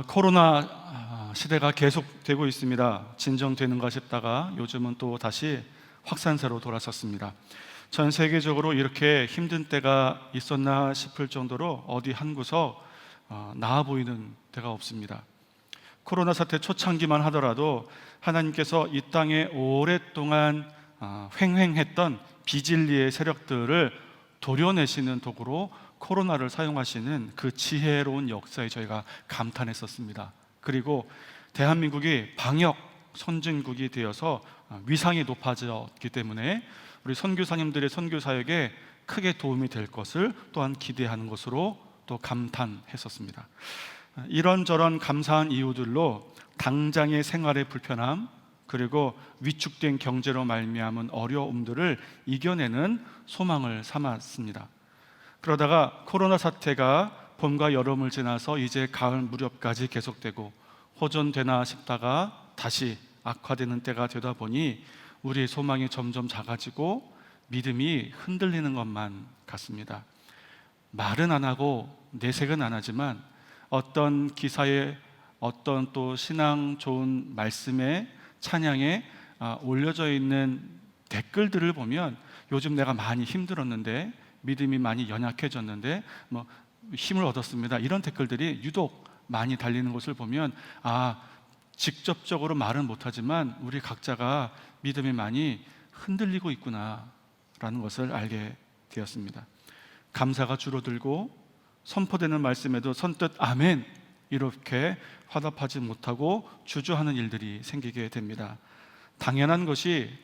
코로나 시대가 계속되고 있습니다. 진정되는가 싶다가 요즘은 또 다시 확산세로 돌아섰습니다. 전 세계적으로 이렇게 힘든 때가 있었나 싶을 정도로 어디 한 구석 나아 보이는 데가 없습니다. 코로나 사태 초창기만 하더라도 하나님께서 이 땅에 오랫동안 횡행했던 비진리의 세력들을 도려내시는 도구로 코로나를 사용하시는 그 지혜로운 역사에 저희가 감탄했었습니다. 그리고 대한민국이 방역 선진국이 되어서 위상이 높아졌기 때문에 우리 선교사님들의 선교 사역에 크게 도움이 될 것을 또한 기대하는 것으로 또 감탄했었습니다. 이런저런 감사한 이유들로 당장의 생활의 불편함, 그리고 위축된 경제로 말미암은 어려움들을 이겨내는 소망을 삼았습니다. 그러다가 코로나 사태가 봄과 여름을 지나서 이제 가을 무렵까지 계속되고 호전되나 싶다가 다시 악화되는 때가 되다 보니 우리의 소망이 점점 작아지고 믿음이 흔들리는 것만 같습니다. 말은 안 하고 내색은 안 하지만 어떤 기사에 어떤 또 신앙 좋은 말씀에 찬양에 올려져 있는 댓글들을 보면 요즘 내가 많이 힘들었는데, 믿음이 많이 연약해졌는데 힘을 얻었습니다, 이런 댓글들이 유독 많이 달리는 것을 보면 직접적으로 말은 못하지만 우리 각자가 믿음이 많이 흔들리고 있구나 라는 것을 알게 되었습니다. 감사가 줄어들고 선포되는 말씀에도 선뜻 아멘 이렇게 화답하지 못하고 주저하는 일들이 생기게 됩니다. 당연한 것이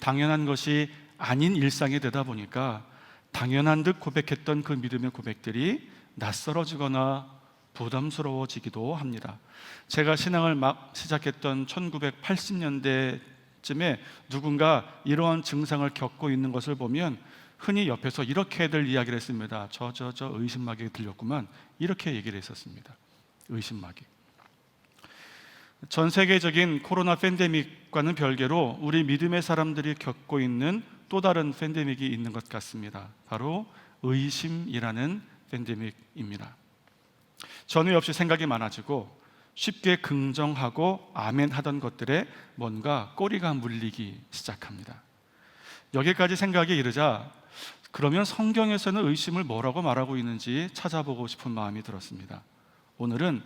아닌 일상이 되다 보니까 당연한 듯 고백했던 그 믿음의 고백들이 낯설어지거나 부담스러워지기도 합니다. 제가 신앙을 막 시작했던 1980년대쯤에 누군가 이러한 증상을 겪고 있는 것을 보면 흔히 옆에서 이렇게들 이야기를 했습니다. 저 의심막이 들렸구만, 이렇게 얘기를 했었습니다. 의심막이. 전 세계적인 코로나 팬데믹과는 별개로 우리 믿음의 사람들이 겪고 있는 또 다른 팬데믹이 있는 것 같습니다. 바로 의심이라는 팬데믹입니다. 전에 없이 생각이 많아지고 쉽게 긍정하고 아멘 하던 것들에 뭔가 꼬리가 물리기 시작합니다. 여기까지 생각이 이르자 그러면 성경에서는 의심을 뭐라고 말하고 있는지 찾아보고 싶은 마음이 들었습니다. 오늘은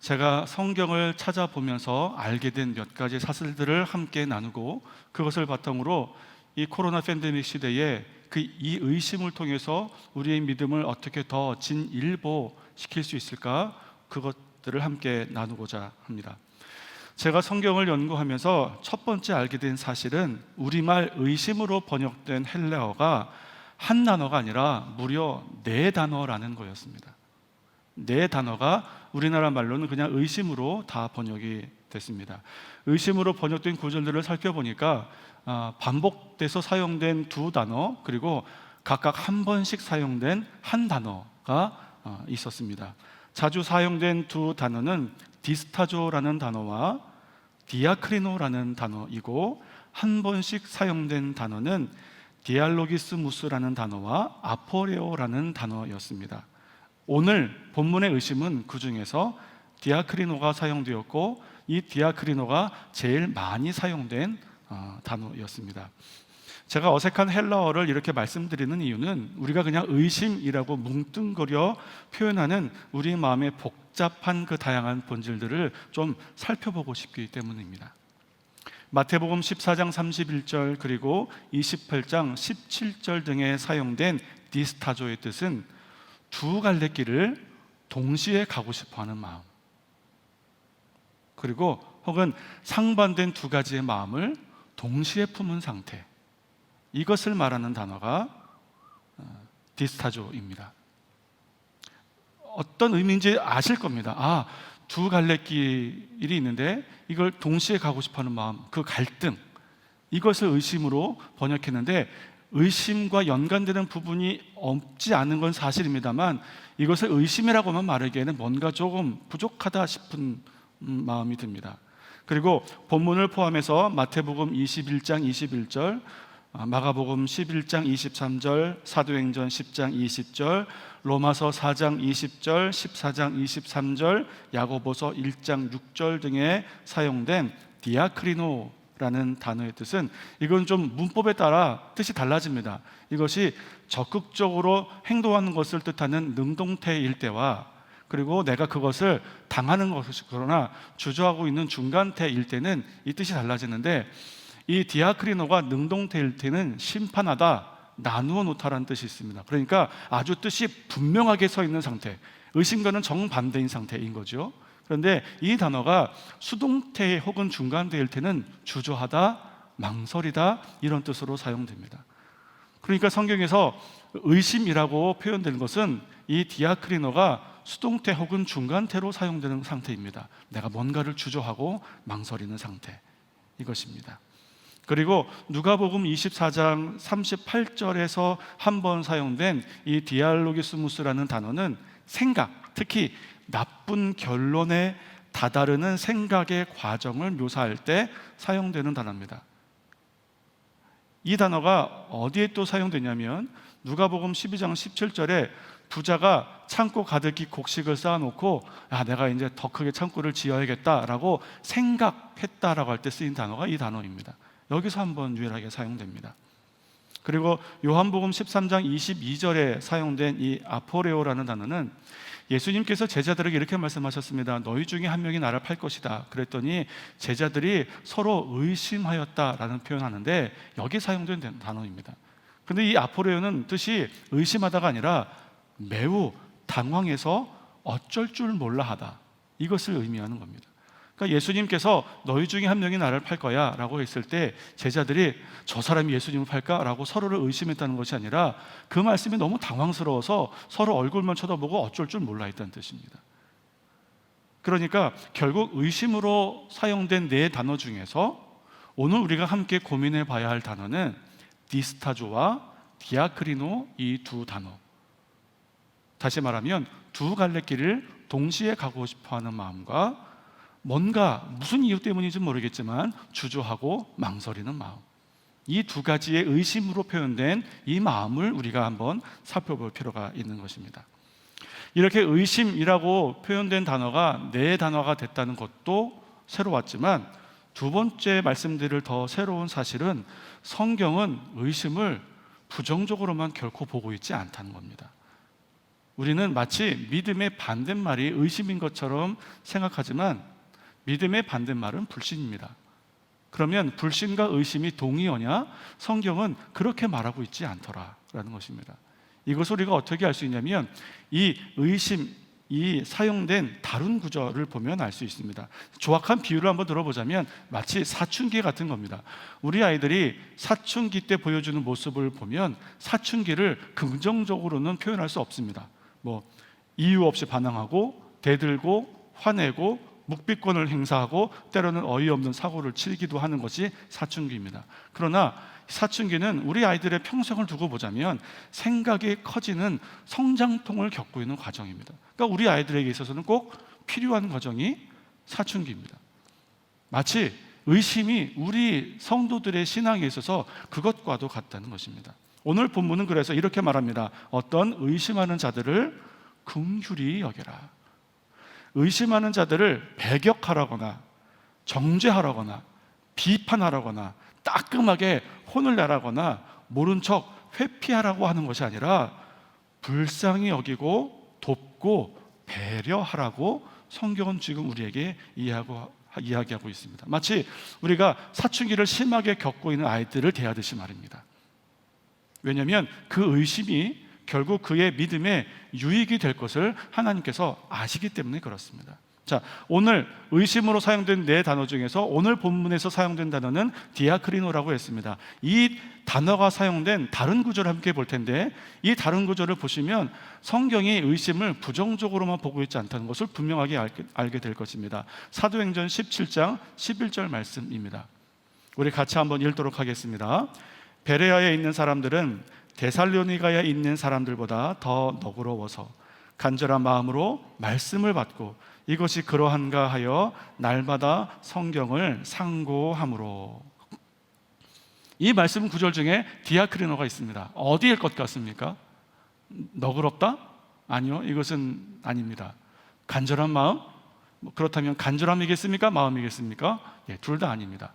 제가 성경을 찾아보면서 알게 된 몇 가지 사실들을 함께 나누고 그것을 바탕으로 이 코로나 팬데믹 시대에 이 의심을 통해서 우리의 믿음을 어떻게 더 진일보시킬 수 있을까, 그것들을 함께 나누고자 합니다. 제가 성경을 연구하면서 첫 번째 알게 된 사실은 우리말 의심으로 번역된 헬라어가 한 단어가 아니라 무려 4단어라는 거였습니다. 4단어가 우리나라 말로는 그냥 의심으로 다 번역이 됐습니다. 의심으로 번역된 구절들을 살펴보니까 반복돼서 사용된 2단어, 그리고 각각 한 번씩 사용된 한 단어가 있었습니다. 자주 사용된 2단어는 디스타조라는 단어와 디아크리노라는 단어이고, 한 번씩 사용된 단어는 디알로기스무스라는 단어와 아포레오라는 단어였습니다. 오늘 본문의 의심은 그 중에서 디아크리노가 사용되었고, 이 디아크리노가 제일 많이 사용된 단어였습니다. 제가 어색한 헬라어를 이렇게 말씀드리는 이유는 우리가 그냥 의심이라고 뭉뚱그려 표현하는 우리 마음의 복잡한 그 다양한 본질들을 좀 살펴보고 싶기 때문입니다. 마태복음 14장 31절 그리고 28장 17절 등에 사용된 디스타조의 뜻은 두 갈래 길을 동시에 가고 싶어하는 마음, 그리고 혹은 상반된 두 가지의 마음을 동시에 품은 상태, 이것을 말하는 단어가 디스타조입니다. 어떤 의미인지 아실 겁니다. 두 갈래 길이 있는데 이걸 동시에 가고 싶어하는 마음, 그 갈등, 이것을 의심으로 번역했는데 의심과 연관되는 부분이 없지 않은 건 사실입니다만 이것을 의심이라고만 말하기에는 뭔가 조금 부족하다 싶은 마음이 듭니다. 그리고 본문을 포함해서 마태복음 21장 21절, 마가복음 11장 23절, 사도행전 10장 20절, 로마서 4장 20절, 14장 23절, 야고보서 1장 6절 등에 사용된 디아크리노라는 단어의 뜻은, 이건 좀 문법에 따라 뜻이 달라집니다. 이것이 적극적으로 행동하는 것을 뜻하는 능동태일 때와, 그리고 내가 그것을 당하는 것이 그러나 주저하고 있는 중간태일 때는 이 뜻이 달라지는데, 이 디아크리노가 능동태일 때는 심판하다, 나누어 놓다라는 뜻이 있습니다. 그러니까 아주 뜻이 분명하게 서 있는 상태, 의심과는 정반대인 상태인 거죠. 그런데 이 단어가 수동태 혹은 중간태일 때는 주저하다, 망설이다 이런 뜻으로 사용됩니다. 그러니까 성경에서 의심이라고 표현되는 것은 이 디아크리노가 수동태 혹은 중간태로 사용되는 상태입니다. 내가 뭔가를 주저하고 망설이는 상태, 이것입니다. 그리고 누가복음 24장 38절에서 한 번 사용된 이 디알로기스무스라는 단어는 생각, 특히 나쁜 결론에 다다르는 생각의 과정을 묘사할 때 사용되는 단어입니다. 이 단어가 어디에 또 사용되냐면 누가복음 12장 17절에 부자가 창고 가득히 곡식을 쌓아놓고 내가 이제 더 크게 창고를 지어야겠다라고 생각했다라고 할 때 쓰인 단어가 이 단어입니다. 여기서 한번 유일하게 사용됩니다. 그리고 요한복음 13장 22절에 사용된 이 아포레오라는 단어는 예수님께서 제자들에게 이렇게 말씀하셨습니다. 너희 중에 한 명이 나를 팔 것이다. 그랬더니 제자들이 서로 의심하였다라는 표현하는데 여기 사용된 단어입니다. 그런데 이 아포레오는 뜻이 의심하다가 아니라 매우 당황해서 어쩔 줄 몰라 하다, 이것을 의미하는 겁니다. 그러니까 예수님께서 너희 중에 한 명이 나를 팔 거야 라고 했을 때 제자들이 저 사람이 예수님을 팔까? 라고 서로를 의심했다는 것이 아니라 그 말씀이 너무 당황스러워서 서로 얼굴만 쳐다보고 어쩔 줄 몰라 했다는 뜻입니다. 그러니까 결국 의심으로 사용된 네 단어 중에서 오늘 우리가 함께 고민해 봐야 할 단어는 디스타조와 디아크리노, 이 두 단어. 다시 말하면 두 갈래 길을 동시에 가고 싶어하는 마음과 뭔가 무슨 이유 때문인지 모르겠지만 주저하고 망설이는 마음, 이 두 가지의 의심으로 표현된 이 마음을 우리가 한번 살펴볼 필요가 있는 것입니다. 이렇게 의심이라고 표현된 단어가 네 단어가 됐다는 것도 새로웠지만 두 번째 말씀드릴 더 새로운 사실은 성경은 의심을 부정적으로만 결코 보고 있지 않다는 겁니다. 우리는 마치 믿음의 반대말이 의심인 것처럼 생각하지만 믿음의 반대말은 불신입니다. 그러면 불신과 의심이 동의어냐? 성경은 그렇게 말하고 있지 않더라라는 것입니다. 이것을 우리가 어떻게 알 수 있냐면 이 의심이 사용된 다른 구절을 보면 알 수 있습니다. 조악한 비유를 한번 들어보자면 마치 사춘기 같은 겁니다. 우리 아이들이 사춘기 때 보여주는 모습을 보면 사춘기를 긍정적으로는 표현할 수 없습니다. 이유 없이 반항하고 대들고 화내고 묵비권을 행사하고 때로는 어이없는 사고를 치기도 하는 것이 사춘기입니다. 그러나 사춘기는 우리 아이들의 평생을 두고 보자면 생각이 커지는 성장통을 겪고 있는 과정입니다. 그러니까 우리 아이들에게 있어서는 꼭 필요한 과정이 사춘기입니다. 마치 의심이 우리 성도들의 신앙에 있어서 그것과도 같다는 것입니다. 오늘 본문은 그래서 이렇게 말합니다. 어떤 의심하는 자들을 긍휼히 여겨라. 의심하는 자들을 배격하라거나 정죄하라거나 비판하라거나 따끔하게 혼을 내라거나 모른 척 회피하라고 하는 것이 아니라 불쌍히 여기고 돕고 배려하라고 성경은 지금 우리에게 이야기하고 있습니다. 마치 우리가 사춘기를 심하게 겪고 있는 아이들을 대하듯이 말입니다. 왜냐하면 그 의심이 결국 그의 믿음에 유익이 될 것을 하나님께서 아시기 때문에 그렇습니다. 자, 오늘 의심으로 사용된 네 단어 중에서 오늘 본문에서 사용된 단어는 디아크리노라고 했습니다. 이 단어가 사용된 다른 구절을 함께 볼 텐데 이 다른 구절을 보시면 성경이 의심을 부정적으로만 보고 있지 않다는 것을 분명하게 알게 될 것입니다. 사도행전 17장 11절 말씀입니다. 우리 같이 한번 읽도록 하겠습니다. 베레아에 있는 사람들은 데살로니가에 있는 사람들보다 더 너그러워서 간절한 마음으로 말씀을 받고 이것이 그러한가 하여 날마다 성경을 상고함으로. 이 말씀 구절 중에 디아크리노가 있습니다. 어디일 것 같습니까? 너그럽다? 아니요, 이것은 아닙니다. 간절한 마음? 그렇다면 간절함이겠습니까? 마음이겠습니까? 예, 둘 다 아닙니다.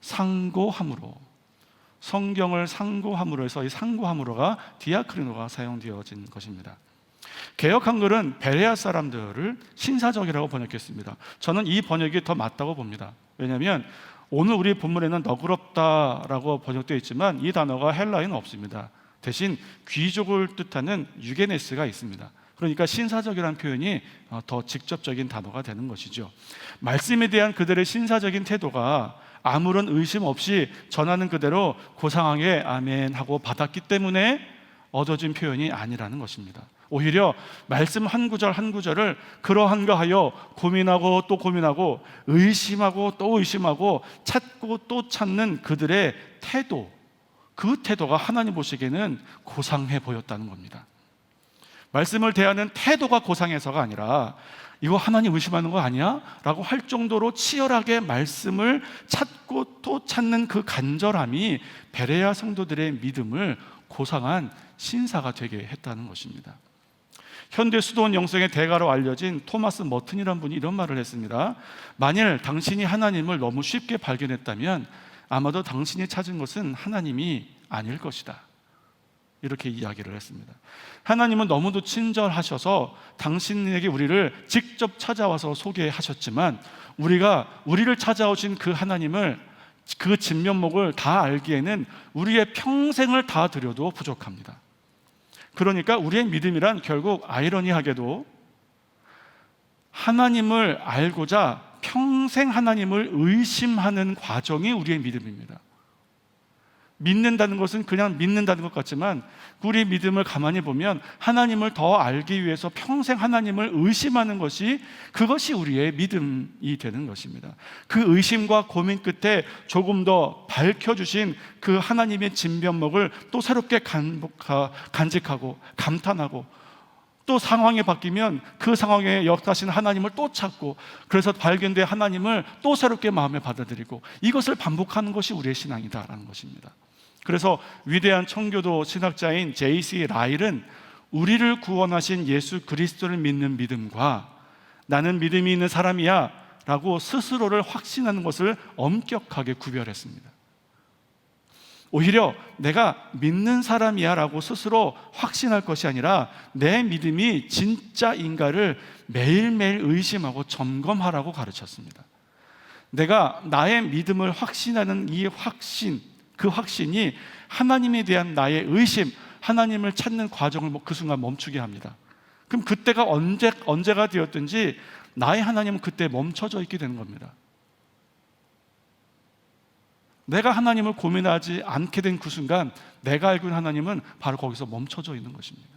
상고함으로, 성경을 상고함으로 해서 이 상고함으로가 디아크리노가 사용되어진 것입니다. 개역 한글은 베레아 사람들을 신사적이라고 번역했습니다. 저는 이 번역이 더 맞다고 봅니다. 왜냐하면 오늘 우리 본문에는 너그럽다라고 번역되어 있지만 이 단어가 헬라에는 없습니다. 대신 귀족을 뜻하는 유게네스가 있습니다. 그러니까 신사적이라는 표현이 더 직접적인 단어가 되는 것이죠. 말씀에 대한 그들의 신사적인 태도가 아무런 의심 없이 전하는 그대로 고상하게 아멘 하고 받았기 때문에 얻어진 표현이 아니라는 것입니다. 오히려 말씀 한 구절 한 구절을 그러한가 하여 고민하고 또 고민하고 의심하고 또 의심하고 찾고 또 찾는 그들의 태도, 그 태도가 하나님 보시기에는 고상해 보였다는 겁니다. 말씀을 대하는 태도가 고상해서가 아니라 이거 하나님 의심하는 거 아니야? 라고 할 정도로 치열하게 말씀을 찾고 또 찾는 그 간절함이 베레아 성도들의 믿음을 고상한 신사가 되게 했다는 것입니다. 현대 수도원 영성의 대가로 알려진 토마스 머튼이라는 분이 이런 말을 했습니다. 만일 당신이 하나님을 너무 쉽게 발견했다면 아마도 당신이 찾은 것은 하나님이 아닐 것이다, 이렇게 이야기를 했습니다. 하나님은 너무도 친절하셔서 당신에게 우리를 직접 찾아와서 소개하셨지만 우리를 찾아오신 그 하나님을, 그 진면목을 다 알기에는 우리의 평생을 다 드려도 부족합니다. 그러니까 우리의 믿음이란 결국 아이러니하게도 하나님을 알고자 평생 하나님을 의심하는 과정이 우리의 믿음입니다. 믿는다는 것은 그냥 믿는다는 것 같지만 우리의 믿음을 가만히 보면 하나님을 더 알기 위해서 평생 하나님을 의심하는 것이, 그것이 우리의 믿음이 되는 것입니다. 그 의심과 고민 끝에 조금 더 밝혀주신 그 하나님의 진면목을 또 새롭게 간직하고 감탄하고, 또 상황이 바뀌면 그 상황에 역사하신 하나님을 또 찾고, 그래서 발견된 하나님을 또 새롭게 마음에 받아들이고, 이것을 반복하는 것이 우리의 신앙이다라는 것입니다. 그래서 위대한 청교도 신학자인 J.C. 라일은 우리를 구원하신 예수 그리스도를 믿는 믿음과 나는 믿음이 있는 사람이야 라고 스스로를 확신하는 것을 엄격하게 구별했습니다. 오히려 내가 믿는 사람이야 라고 스스로 확신할 것이 아니라 내 믿음이 진짜인가를 매일매일 의심하고 점검하라고 가르쳤습니다. 내가 나의 믿음을 확신하는 이 확신, 그 확신이 하나님에 대한 나의 의심, 하나님을 찾는 과정을 그 순간 멈추게 합니다. 그럼 그때가 언제가 되었든지 나의 하나님은 그때 멈춰져 있게 되는 겁니다. 내가 하나님을 고민하지 않게 된 그 순간 내가 알고 있는 하나님은 바로 거기서 멈춰져 있는 것입니다.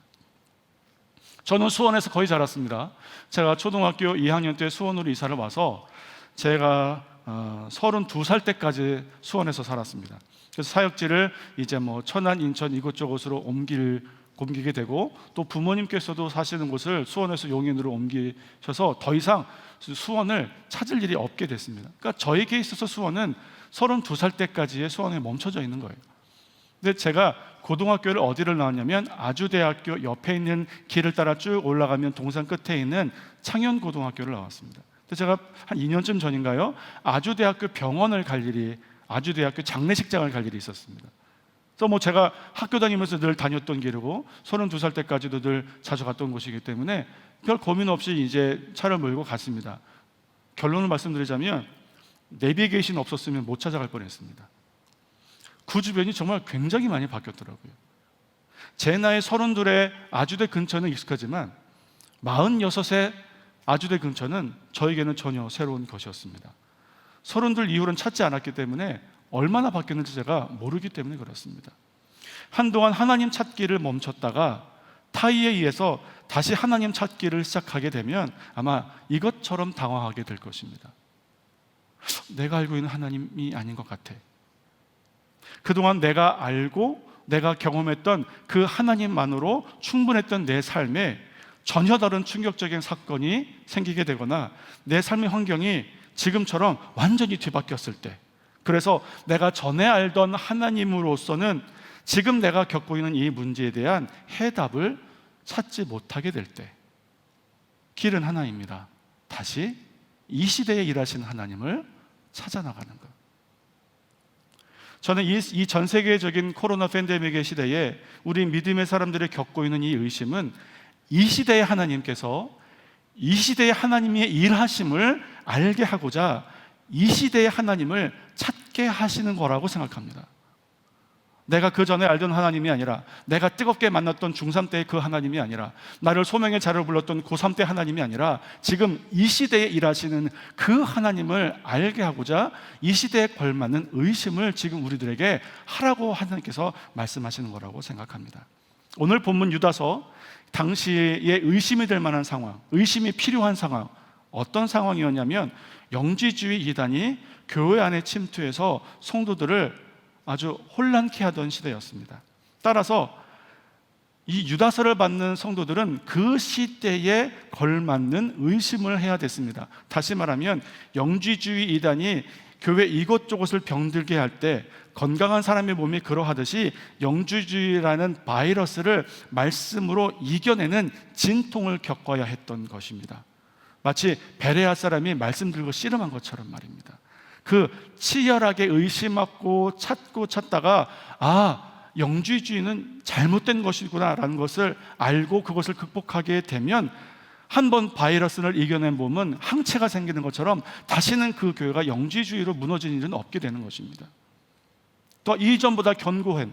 저는 수원에서 거의 자랐습니다. 제가 초등학교 2학년 때 수원으로 이사를 와서 제가 32살 때까지 수원에서 살았습니다. 그래서 사역지를 이제 천안, 인천 이곳저곳으로 옮기게 되고, 또 부모님께서도 사시는 곳을 수원에서 용인으로 옮기셔서 더 이상 수원을 찾을 일이 없게 됐습니다. 그러니까 저에게 있어서 수원은 32살 때까지의 수원에 멈춰져 있는 거예요. 근데 제가 고등학교를 어디를 나왔냐면 아주대학교 옆에 있는 길을 따라 쭉 올라가면 동산 끝에 있는 창현고등학교를 나왔습니다. 근데 제가 한 2년쯤 전인가요? 아주대학교 병원을 갈 일이, 아주대학교 장례식장을 갈 일이 있었습니다. 그래서 제가 학교 다니면서 늘 다녔던 길이고 32살 때까지도 늘 자주 갔던 곳이기 때문에 별 고민 없이 이제 차를 몰고 갔습니다. 결론을 말씀드리자면 내비게이션 없었으면 못 찾아갈 뻔했습니다. 그 주변이 정말 굉장히 많이 바뀌었더라고요. 제 나이 32에 아주대 근처는 익숙하지만 46에 아주대 근처는 저에게는 전혀 새로운 것이었습니다. 32 이후로는 찾지 않았기 때문에 얼마나 바뀌었는지 제가 모르기 때문에 그렇습니다. 한동안 하나님 찾기를 멈췄다가 타이에 의해서 다시 하나님 찾기를 시작하게 되면 아마 이것처럼 당황하게 될 것입니다. 내가 알고 있는 하나님이 아닌 것 같아. 그동안 내가 알고 내가 경험했던 그 하나님만으로 충분했던 내 삶에 전혀 다른 충격적인 사건이 생기게 되거나 내 삶의 환경이 지금처럼 완전히 뒤바뀌었을 때, 그래서 내가 전에 알던 하나님으로서는 지금 내가 겪고 있는 이 문제에 대한 해답을 찾지 못하게 될 때 길은 하나입니다. 다시 이 시대에 일하시는 하나님을 찾아 나가는 것. 저는 이 전 세계적인 코로나 팬데믹의 시대에 우리 믿음의 사람들이 겪고 있는 이 의심은 이 시대의 하나님께서 이 시대의 하나님의 일하심을 알게 하고자 이 시대의 하나님을 찾게 하시는 거라고 생각합니다. 내가 그 전에 알던 하나님이 아니라, 내가 뜨겁게 만났던 중3 때의 그 하나님이 아니라, 나를 소명의 자를 불렀던 고3 때 하나님이 아니라, 지금 이 시대에 일하시는 그 하나님을 알게 하고자 이 시대에 걸맞는 의심을 지금 우리들에게 하라고 하나님께서 말씀하시는 거라고 생각합니다. 오늘 본문 유다서, 당시에 의심이 될 만한 상황, 의심이 필요한 상황, 어떤 상황이었냐면 영지주의 이단이 교회 안에 침투해서 성도들을 아주 혼란케 하던 시대였습니다. 따라서 이 유다서를 받는 성도들은 그 시대에 걸맞는 의심을 해야 됐습니다. 다시 말하면 영지주의 이단이 교회 이곳저곳을 병들게 할 때 건강한 사람의 몸이 그러하듯이 영지주의라는 바이러스를 말씀으로 이겨내는 진통을 겪어야 했던 것입니다. 마치 베레아 사람이 말씀 들고 씨름한 것처럼 말입니다. 그 치열하게 의심하고 찾다가 영지주의는 잘못된 것이구나 라는 것을 알고 그것을 극복하게 되면 한 번 바이러스를 이겨낸 몸은 항체가 생기는 것처럼 다시는 그 교회가 영지주의로 무너지는 일은 없게 되는 것입니다. 또 이전보다 견고한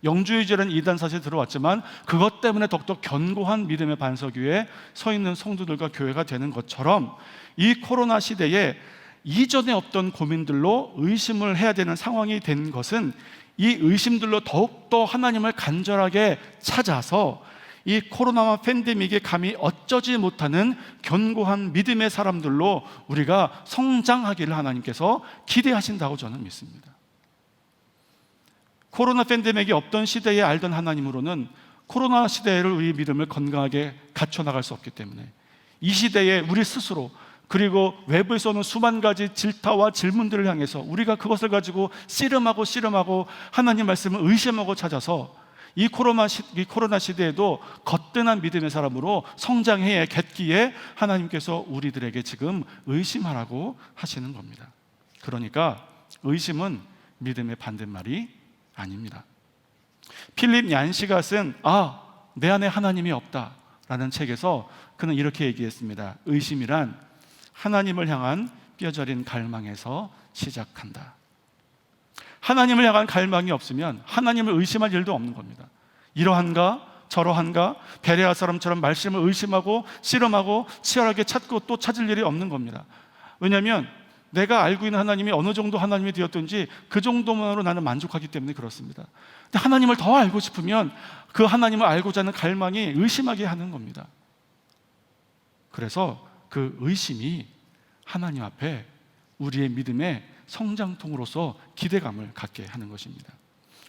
영주의자라는 이단 사실이 들어왔지만 그것 때문에 더욱더 견고한 믿음의 반석 위에 서 있는 성도들과 교회가 되는 것처럼 이 코로나 시대에 이전에 없던 고민들로 의심을 해야 되는 상황이 된 것은 이 의심들로 더욱더 하나님을 간절하게 찾아서 이 코로나와 팬데믹에 감히 어쩌지 못하는 견고한 믿음의 사람들로 우리가 성장하기를 하나님께서 기대하신다고 저는 믿습니다. 코로나 팬데믹이 없던 시대에 알던 하나님으로는 코로나 시대를 우리 믿음을 건강하게 갖춰나갈 수 없기 때문에 이 시대에 우리 스스로 그리고 외부에서 오는 수만 가지 질타와 질문들을 향해서 우리가 그것을 가지고 씨름하고 하나님 말씀을 의심하고 찾아서 이 코로나 시대에도 거뜬한 믿음의 사람으로 성장해야겠기에 하나님께서 우리들에게 지금 의심하라고 하시는 겁니다. 그러니까 의심은 믿음의 반대말이 아닙니다. 필립 얀시가 쓴 내 안에 하나님이 없다 라는 책에서 그는 이렇게 얘기했습니다. 의심이란 하나님을 향한 뼈저린 갈망에서 시작한다. 하나님을 향한 갈망이 없으면 하나님을 의심할 일도 없는 겁니다. 이러한가 저러한가 베레아 사람처럼 말씀을 의심하고 씨름하고 치열하게 찾고 또 찾을 일이 없는 겁니다. 왜냐하면 내가 알고 있는 하나님이 어느 정도 하나님이 되었든지 그 정도만으로 나는 만족하기 때문에 그렇습니다. 근데 하나님을 더 알고 싶으면 그 하나님을 알고자 하는 갈망이 의심하게 하는 겁니다. 그래서 그 의심이 하나님 앞에 우리의 믿음의 성장통으로서 기대감을 갖게 하는 것입니다.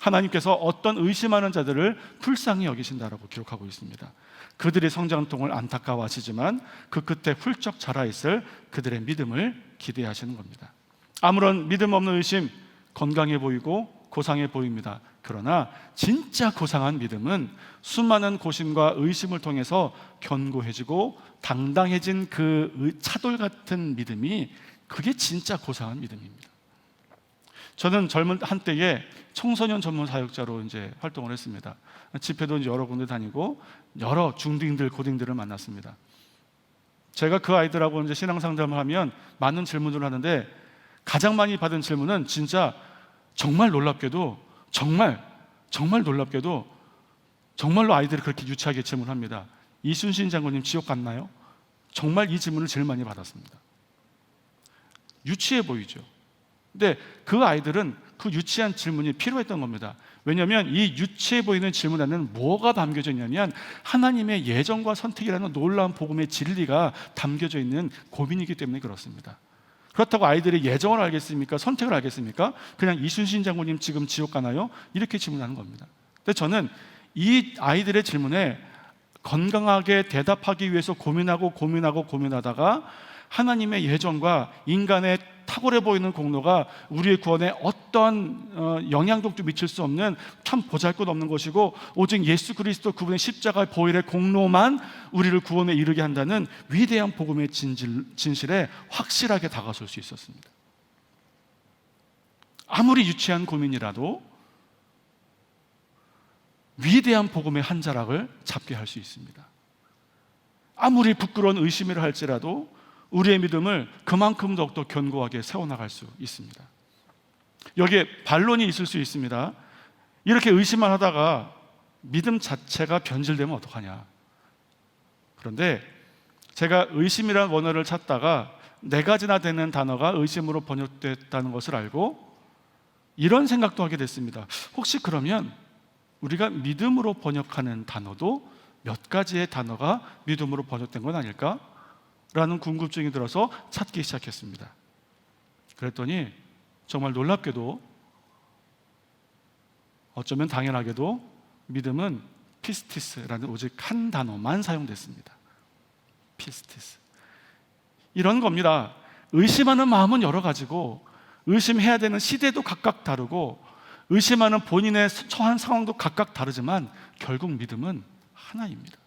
하나님께서 어떤 의심하는 자들을 불쌍히 여기신다라고 기록하고 있습니다. 그들의 성장통을 안타까워하시지만 그 끝에 훌쩍 자라있을 그들의 믿음을 기대하시는 겁니다. 아무런 믿음 없는 의심 건강해 보이고 고상해 보입니다. 그러나 진짜 고상한 믿음은 수많은 고심과 의심을 통해서 견고해지고 당당해진 그 차돌 같은 믿음이 그게 진짜 고상한 믿음입니다. 저는 젊은 한때에 청소년 전문 사역자로 이제 활동을 했습니다. 집회도 이제 여러 군데 다니고 여러 중딩들 고딩들을 만났습니다. 제가 그 아이들하고 이제 신앙 상담을 하면 많은 질문들을 하는데 가장 많이 받은 질문은 진짜 정말 놀랍게도 정말로 아이들이 그렇게 유치하게 질문합니다. 이순신 장군님 지옥 갔나요? 정말 이 질문을 제일 많이 받았습니다. 유치해 보이죠. 근데 그 아이들은 그 유치한 질문이 필요했던 겁니다. 왜냐하면 이 유치해 보이는 질문 안에는 뭐가 담겨져 있냐면 하나님의 예정과 선택이라는 놀라운 복음의 진리가 담겨져 있는 고민이기 때문에 그렇습니다. 그렇다고 아이들이 예정을 알겠습니까? 선택을 알겠습니까? 그냥 이순신 장군님 지금 지옥 가나요? 이렇게 질문하는 겁니다. 근데 저는 이 아이들의 질문에 건강하게 대답하기 위해서 고민하다가 하나님의 예정과 인간의 탁월해 보이는 공로가 우리의 구원에 어떤 영향력도 미칠 수 없는 참 보잘것없는 것이고, 오직 예수 그리스도 그분의 십자가 보혈의 공로만 우리를 구원에 이르게 한다는 위대한 복음의 진실에 확실하게 다가설 수 있었습니다. 아무리 유치한 고민이라도 위대한 복음의 한 자락을 잡게 할 수 있습니다. 아무리 부끄러운 의심이라 할지라도 우리의 믿음을 그만큼 더욱더 견고하게 세워나갈 수 있습니다. 여기에 반론이 있을 수 있습니다. 이렇게 의심만 하다가 믿음 자체가 변질되면 어떡하냐. 그런데 제가 의심이라는 원어를 찾다가 4가지나 되는 단어가 의심으로 번역됐다는 것을 알고 이런 생각도 하게 됐습니다. 혹시 그러면 우리가 믿음으로 번역하는 단어도 몇 가지의 단어가 믿음으로 번역된 건 아닐까? 라는 궁금증이 들어서 찾기 시작했습니다. 그랬더니 정말 놀랍게도, 어쩌면 당연하게도 믿음은 피스티스라는 오직 한 단어만 사용됐습니다. 피스티스. 이런 겁니다. 의심하는 마음은 여러 가지고, 의심해야 되는 시대도 각각 다르고, 의심하는 본인의 처한 상황도 각각 다르지만 결국 믿음은 하나입니다.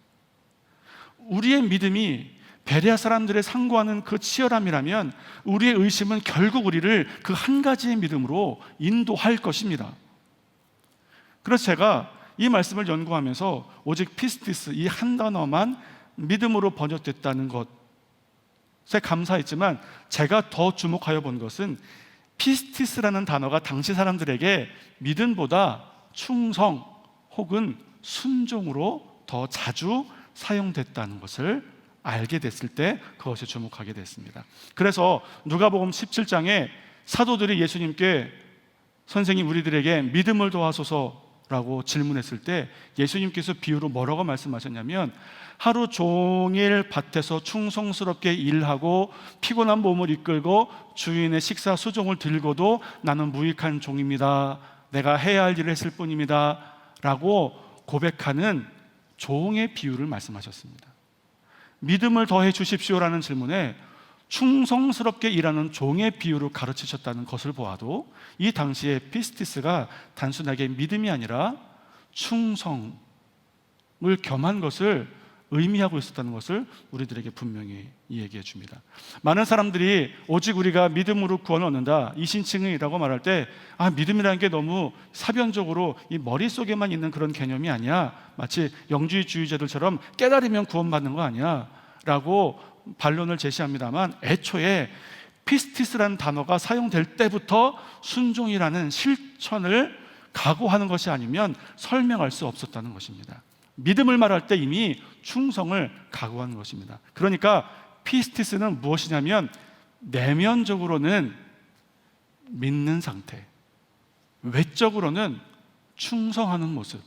우리의 믿음이 베레아 사람들의 상고하는 그 치열함이라면 우리의 의심은 결국 우리를 그 한 가지의 믿음으로 인도할 것입니다. 그래서 제가 이 말씀을 연구하면서 오직 피스티스, 이 한 단어만 믿음으로 번역됐다는 것에 감사했지만, 제가 더 주목하여 본 것은 피스티스라는 단어가 당시 사람들에게 믿음보다 충성 혹은 순종으로 더 자주 사용됐다는 것을 알게 됐을 때 그것에 주목하게 됐습니다. 그래서 누가복음 17장에 사도들이 예수님께 선생님 우리들에게 믿음을 도와소서라고 질문했을 때 예수님께서 비유로 뭐라고 말씀하셨냐면, 하루 종일 밭에서 충성스럽게 일하고 피곤한 몸을 이끌고 주인의 식사 수종을 들고도 나는 무익한 종입니다, 내가 해야 할 일을 했을 뿐입니다 라고 고백하는 종의 비유를 말씀하셨습니다. 믿음을 더해 주십시오라는 질문에 충성스럽게 일하는 종의 비유를 가르치셨다는 것을 보아도 이 당시에 피스티스가 단순하게 믿음이 아니라 충성을 겸한 것을 의미하고 있었다는 것을 우리들에게 분명히 얘기해 줍니다. 많은 사람들이 오직 우리가 믿음으로 구원을 얻는다, 이신칭의라고 말할 때 믿음이라는 게 너무 사변적으로 이 머릿속에만 있는 그런 개념이 아니야, 마치 영주주의자들처럼 깨달으면 구원받는 거 아니야 라고 반론을 제시합니다만, 애초에 피스티스라는 단어가 사용될 때부터 순종이라는 실천을 각오하는 것이 아니면 설명할 수 없었다는 것입니다. 믿음을 말할 때 이미 충성을 각오하는 것입니다. 그러니까 피스티스는 무엇이냐면 내면적으로는 믿는 상태, 외적으로는 충성하는 모습,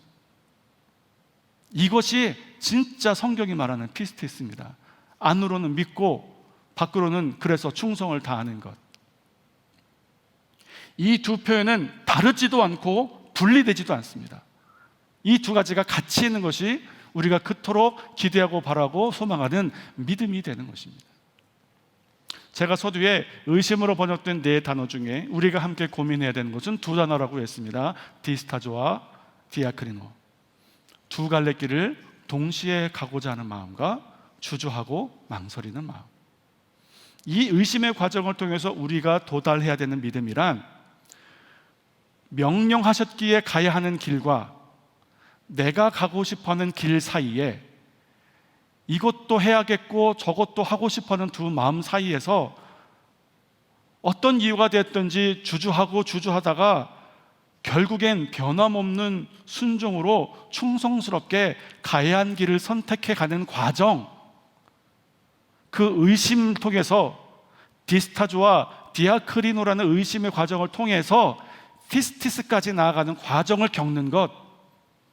이것이 진짜 성경이 말하는 피스티스입니다. 안으로는 믿고 밖으로는 그래서 충성을 다하는 것. 이 두 표현은 다르지도 않고 분리되지도 않습니다. 이 두 가지가 같이 있는 것이 우리가 그토록 기대하고 바라고 소망하는 믿음이 되는 것입니다. 제가 서두에 의심으로 번역된 4단어 중에 우리가 함께 고민해야 되는 것은 2단어라고 했습니다. 디스타조와 디아크리노. 두 갈래 길을 동시에 가고자 하는 마음과 주저하고 망설이는 마음. 이 의심의 과정을 통해서 우리가 도달해야 되는 믿음이란, 명령하셨기에 가야 하는 길과 내가 가고 싶어하는 길 사이에 이것도 해야겠고 저것도 하고 싶어하는 두 마음 사이에서 어떤 이유가 됐든지 주저하다가 결국엔 변함없는 순종으로 충성스럽게 가야 한 길을 선택해 가는 과정, 그 의심 통해서 디스타조와 디아크리노라는 의심의 과정을 통해서 피스티스까지 나아가는 과정을 겪는 것,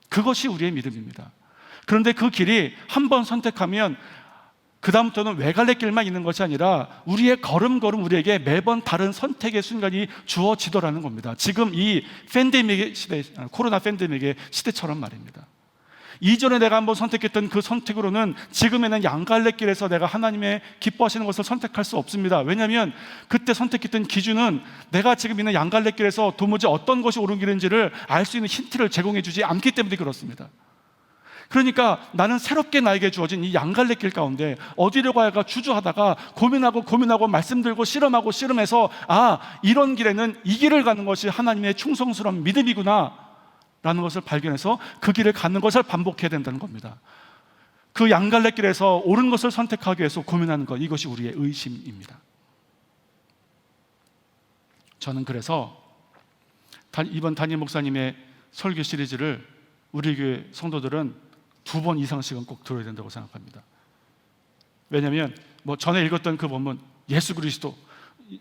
그것이 우리의 믿음입니다. 그런데 그 길이 한 번 선택하면 그 다음부터는 외갈래길만 있는 것이 아니라 우리의 걸음걸음 우리에게 매번 다른 선택의 순간이 주어지더라는 겁니다. 지금 이 팬데믹의 시대, 코로나 팬데믹의 시대처럼 말입니다. 이전에 내가 한번 선택했던 그 선택으로는 지금에는 양갈래길에서 내가 하나님의 기뻐하시는 것을 선택할 수 없습니다. 왜냐하면 그때 선택했던 기준은 내가 지금 있는 양갈래길에서 도무지 어떤 것이 옳은 길인지를 알 수 있는 힌트를 제공해 주지 않기 때문에 그렇습니다. 그러니까 나는 새롭게 나에게 주어진 이 양갈래길 가운데 어디로 가야가 주저하다가 고민하고 말씀 들고 실험하고 씨름해서 이런 길에는 이 길을 가는 것이 하나님의 충성스러운 믿음이구나 라는 것을 발견해서 그 길을 가는 것을 반복해야 된다는 겁니다. 그 양갈래길에서 옳은 것을 선택하기 위해서 고민하는 것, 이것이 우리의 의심입니다. 저는 그래서 이번 담임 목사님의 설교 시리즈를 우리 교회 성도들은 2번 이상씩은 꼭 들어야 된다고 생각합니다. 왜냐하면 전에 읽었던 그 본문 예수 그리스도,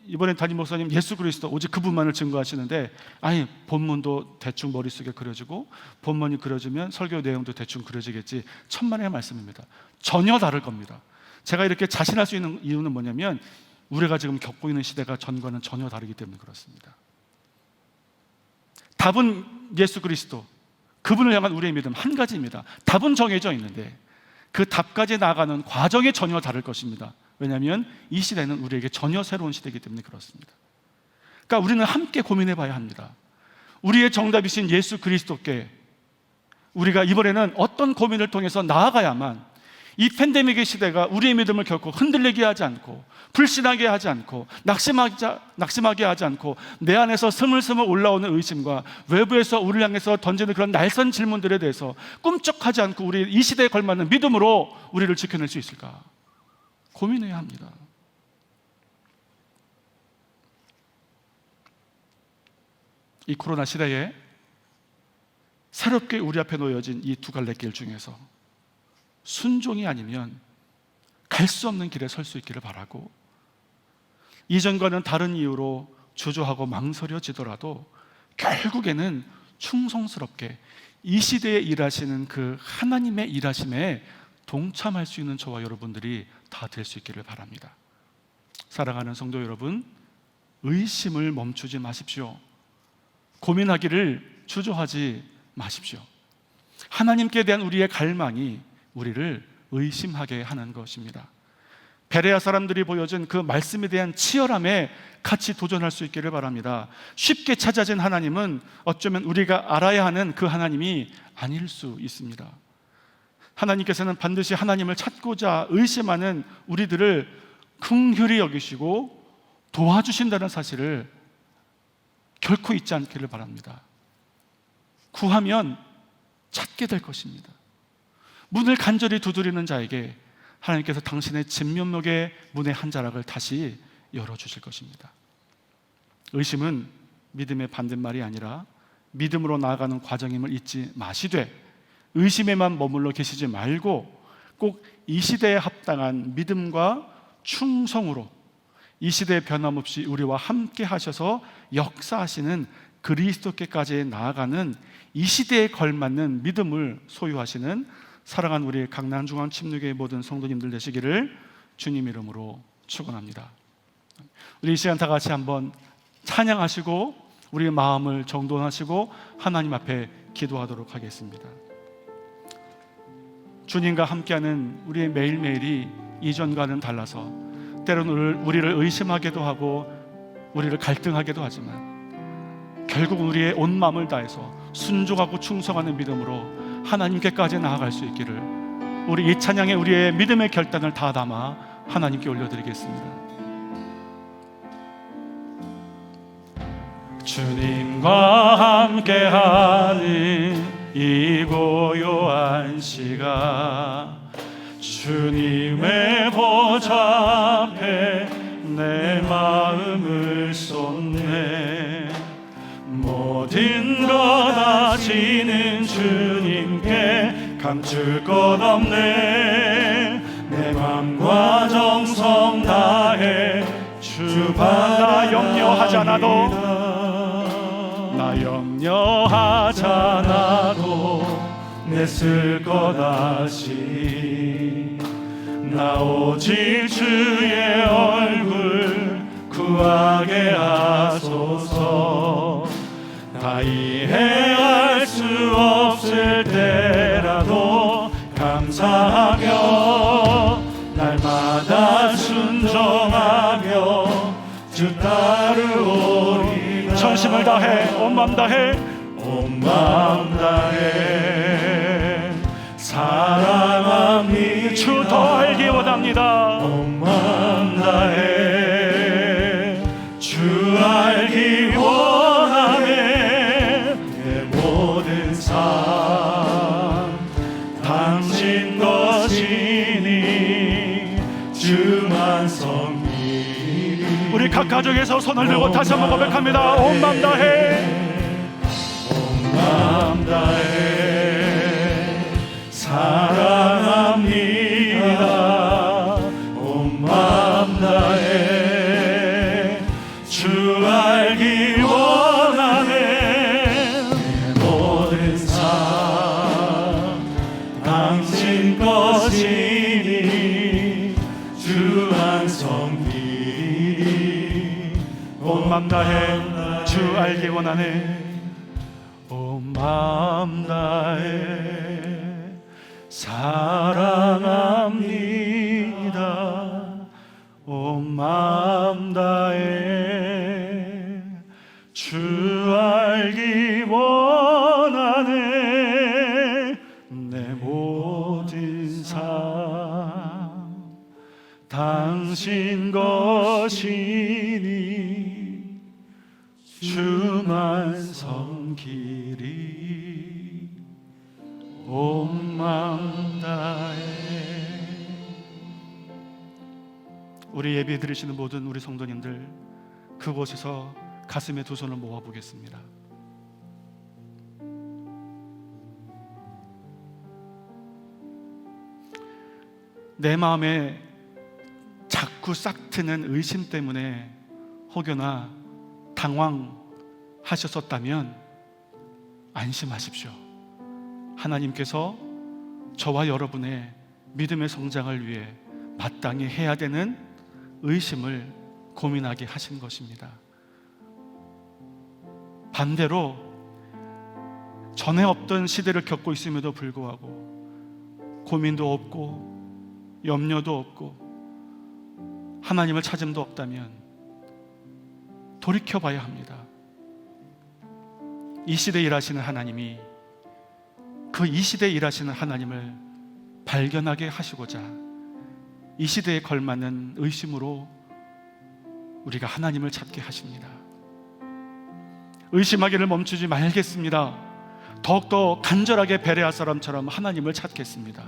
이번엔 담임 목사님 예수 그리스도 오직 그분만을 증거하시는데, 본문도 대충 머릿속에 그려지고 본문이 그려지면 설교 내용도 대충 그려지겠지, 천만의 말씀입니다. 전혀 다를 겁니다. 제가 이렇게 자신할 수 있는 이유는 뭐냐면 우리가 지금 겪고 있는 시대가 전과는 전혀 다르기 때문에 그렇습니다. 답은 예수 그리스도, 그분을 향한 우리의 믿음 한 가지입니다. 답은 정해져 있는데 그 답까지 나아가는 과정이 전혀 다를 것입니다. 왜냐하면 이 시대는 우리에게 전혀 새로운 시대이기 때문에 그렇습니다. 그러니까 우리는 함께 고민해 봐야 합니다. 우리의 정답이신 예수 그리스도께 우리가 이번에는 어떤 고민을 통해서 나아가야만 이 팬데믹의 시대가 우리의 믿음을 결코 흔들리게 하지 않고 불신하게 하지 않고 낙심하게 하지 않고 내 안에서 스물스물 올라오는 의심과 외부에서 우리를 향해서 던지는 그런 날선 질문들에 대해서 꿈쩍하지 않고 우리 이 시대에 걸맞는 믿음으로 우리를 지켜낼 수 있을까 고민해야 합니다. 이 코로나 시대에 새롭게 우리 앞에 놓여진 이 두 갈래 길 중에서 순종이 아니면 갈 수 없는 길에 설 수 있기를 바라고, 이전과는 다른 이유로 주저하고 망설여지더라도 결국에는 충성스럽게 이 시대에 일하시는 그 하나님의 일하심에 동참할 수 있는 저와 여러분들이 다 될 수 있기를 바랍니다. 사랑하는 성도 여러분, 의심을 멈추지 마십시오. 고민하기를 주저하지 마십시오. 하나님께 대한 우리의 갈망이 우리를 의심하게 하는 것입니다. 베레아 사람들이 보여준 그 말씀에 대한 치열함에 같이 도전할 수 있기를 바랍니다. 쉽게 찾아진 하나님은 어쩌면 우리가 알아야 하는 그 하나님이 아닐 수 있습니다. 하나님께서는 반드시 하나님을 찾고자 의심하는 우리들을 긍휼히 여기시고 도와주신다는 사실을 결코 잊지 않기를 바랍니다. 구하면 찾게 될 것입니다. 문을 간절히 두드리는 자에게 하나님께서 당신의 진면목의 문의 한 자락을 다시 열어주실 것입니다. 의심은 믿음의 반대말이 아니라 믿음으로 나아가는 과정임을 잊지 마시되, 의심에만 머물러 계시지 말고 꼭 이 시대에 합당한 믿음과 충성으로 이 시대에 변함없이 우리와 함께 하셔서 역사하시는 그리스도께까지 나아가는 이 시대에 걸맞는 믿음을 소유하시는 사랑하는 우리 강남중앙 침례교회 모든 성도님들 되시기를 주님 이름으로 축원합니다. 우리 이 시간 다 같이 한번 찬양하시고 우리의 마음을 정돈하시고 하나님 앞에 기도하도록 하겠습니다. 주님과 함께하는 우리의 매일매일이 이전과는 달라서 때로는 우리를 의심하게도 하고 우리를 갈등하게도 하지만 결국 우리의 온 마음을 다해서 순종하고 충성하는 믿음으로 하나님께까지 나아갈 수 있기를 우리 이 찬양에 우리의 믿음의 결단을 다 담아 하나님께 올려드리겠습니다. 주님과 함께하는 이 고요한 시간, 주님의 보좌 앞에 내 마음을 쏟네. 모든 것 아시는 주님께 감출 것 없네. 내 맘과 정성 다해 주 바라 염려하지 않아도 나 염려하지 않아도 내 쓸 것 아시. 나 오직 주의 얼굴 구하게 하소서. 다 이해할 수 없을 때라도 주 따르오리다. 전심을 다해 온 마음 다해 온 마음 다해 사랑합니다. 주 더 알기 원합니다. 온 마음 다해 주 알기 원하네. 내 모든 삶 당신 것이니 주만 섬기리. 우리 각 가족에서 손을 들고 다시 한번 고백합니다. 온 마음 다해 온 마음 다해 사랑합니다. 온 마음 다해 주 알기 원하네. 내 모든 삶 당신 것이니 주만 섬기리. 온 마음 다해 주 알기 원하네. 온 마음 다해 사랑합니다. 온 마음 다해 주 알기 원하네. 내 모든 삶 당신 것이니 주만 섬기리. 온 마음 다해. 우리 예배 드리시는 모든 우리 성도님들, 그곳에서 가슴에 두 손을 모아 보겠습니다. 내 마음에 자꾸 싹트는 의심 때문에 혹여나 당황하셨었다면 안심하십시오. 하나님께서 저와 여러분의 믿음의 성장을 위해 마땅히 해야 되는 의심을 고민하게 하신 것입니다. 반대로 전에 없던 시대를 겪고 있음에도 불구하고 고민도 없고 염려도 없고 하나님을 찾음도 없다면 돌이켜봐야 합니다. 이 시대에 일하시는 하나님이 이 시대에 일하시는 하나님을 발견하게 하시고자 이 시대에 걸맞는 의심으로 우리가 하나님을 찾게 하십니다. 의심하기를 멈추지 말겠습니다. 더욱더 간절하게 베레아 사람처럼 하나님을 찾겠습니다.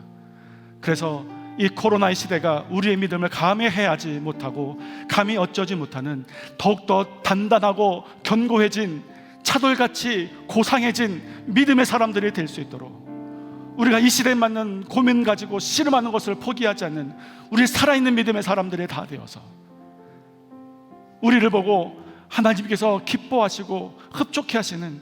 그래서 이 코로나의 시대가 우리의 믿음을 감히 해하지 못하고 감히 어쩌지 못하는 더욱더 단단하고 견고해진 차돌같이 고상해진 믿음의 사람들이 될 수 있도록 우리가 이 시대에 맞는 고민 가지고 씨름하는 것을 포기하지 않는 우리 살아있는 믿음의 사람들이 다 되어서 우리를 보고 하나님께서 기뻐하시고 흡족해 하시는,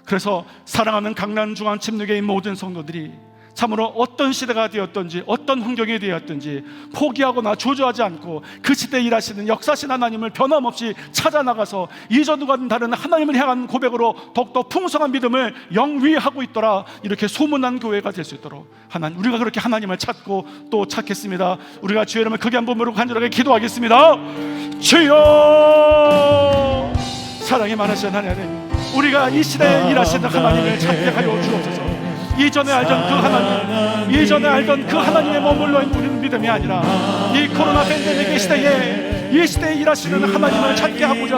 그래서 사랑하는 강남중앙침례교회 모든 성도들이 참으로 어떤 시대가 되었든지 어떤 환경이 되었든지 포기하거나 주저하지 않고 그 시대에 일하시는 역사신 하나님을 변함없이 찾아나가서 이전과는 다른 하나님을 향한 고백으로 더욱더 풍성한 믿음을 영위하고 있더라, 이렇게 소문난 교회가 될 수 있도록 하나님, 우리가 그렇게 하나님을 찾고 또 찾겠습니다. 우리가 주의 이름을 크게 한번 부르고 간절하게 기도하겠습니다. 주여, 사랑이 많으신 하나님, 우리가 이 시대에 일하시는 하나님을 찾게 하여 주옵소서. 이전에 알던 그 하나님, 이전에 알던 그 하나님의 머물러 있는 믿음이 아니라 이 코로나 팬데믹의 시대에 이 시대에 일하시는 하나님을 찾게 하고자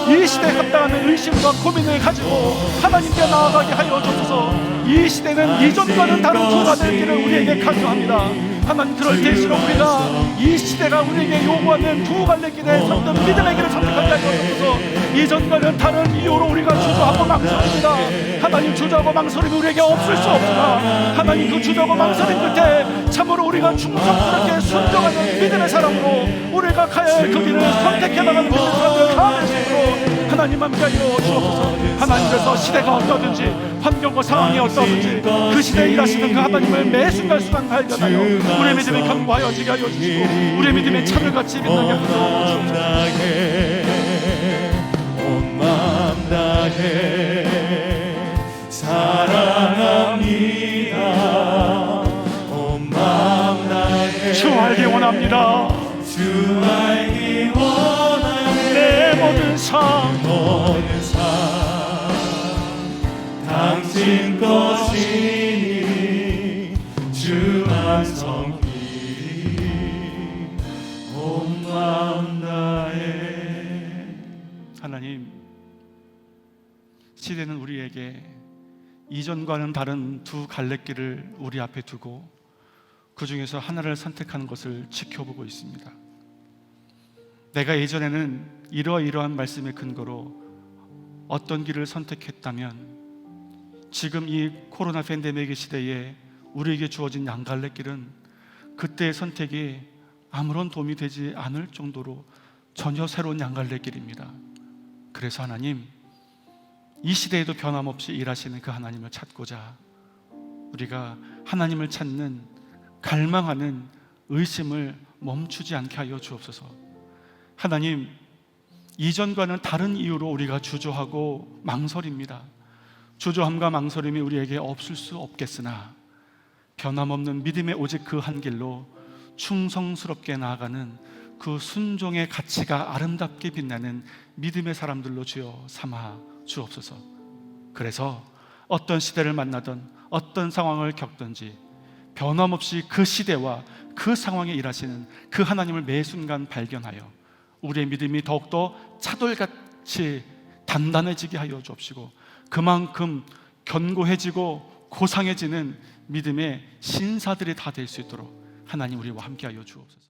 이 시대에 합당한 의심과 고민을 가지고 하나님께 나아가게 하여 주옵소서. 이 시대는 이전과는 다른 주가 될 길을 우리에게 강요합니다. 하나님, 그럴 때일수록 우리가 이 시대가 우리에게 요구하는 두 갈래 길에 선택, 믿음의 길을 선택하게 하여 주옵소서. 이전과는 다른 이유로 우리가 주저하고 망설입니다. 하나님, 주저하고 망설임이 우리에게 없을 수 없으나 하나님, 그 주저하고 망설임 끝에 참으로 우리가 충성스럽게 순종하는 믿음의 사람으로 우리가 가야 할 그 길을 선택해 나가는 믿음의 사람들 가야 수 있도록 하나님 함께하여 주옵소서. 하나님께서 시대가 어떠든지 환경과 상황이 어떠든지 그 시대에 일하시는 그 하나님을 매 순간순간 발견하여 우리의 믿음이 견고하여지게 하여 주시고 우리의 믿음이 차별같이 빛나게 하여 주옵소서. 온 마음 다해 사랑합니다. 온 마음 다해 주 알기 원합니다. 주 알기 원하네. 삶 모든 삶 당신 것이니 주 완성히 온 마음 다해. 하나님, 시대는 우리에게 이전과는 다른 두 갈래길을 우리 앞에 두고 그 중에서 하나를 선택하는 것을 지켜보고 있습니다. 내가 예전에는 이러이러한 말씀의 근거로 어떤 길을 선택했다면 지금 이 코로나 팬데믹의 시대에 우리에게 주어진 양갈래길은 그때의 선택이 아무런 도움이 되지 않을 정도로 전혀 새로운 양갈래길입니다. 그래서 하나님, 이 시대에도 변함없이 일하시는 그 하나님을 찾고자 우리가 하나님을 찾는 갈망하는 의심을 멈추지 않게 하여 주옵소서. 하나님, 이전과는 다른 이유로 우리가 주저하고 망설입니다. 주저함과 망설임이 우리에게 없을 수 없겠으나 변함없는 믿음의 오직 그 한 길로 충성스럽게 나아가는 그 순종의 가치가 아름답게 빛나는 믿음의 사람들로 주여 삼아 주옵소서. 그래서 어떤 시대를 만나든 어떤 상황을 겪든지 변함없이 그 시대와 그 상황에 일하시는 그 하나님을 매 순간 발견하여 우리의 믿음이 더욱더 차돌같이 단단해지게 하여 주옵시고 그만큼 견고해지고 고상해지는 믿음의 신사들이 다 될 수 있도록 하나님 우리와 함께 하여 주옵소서.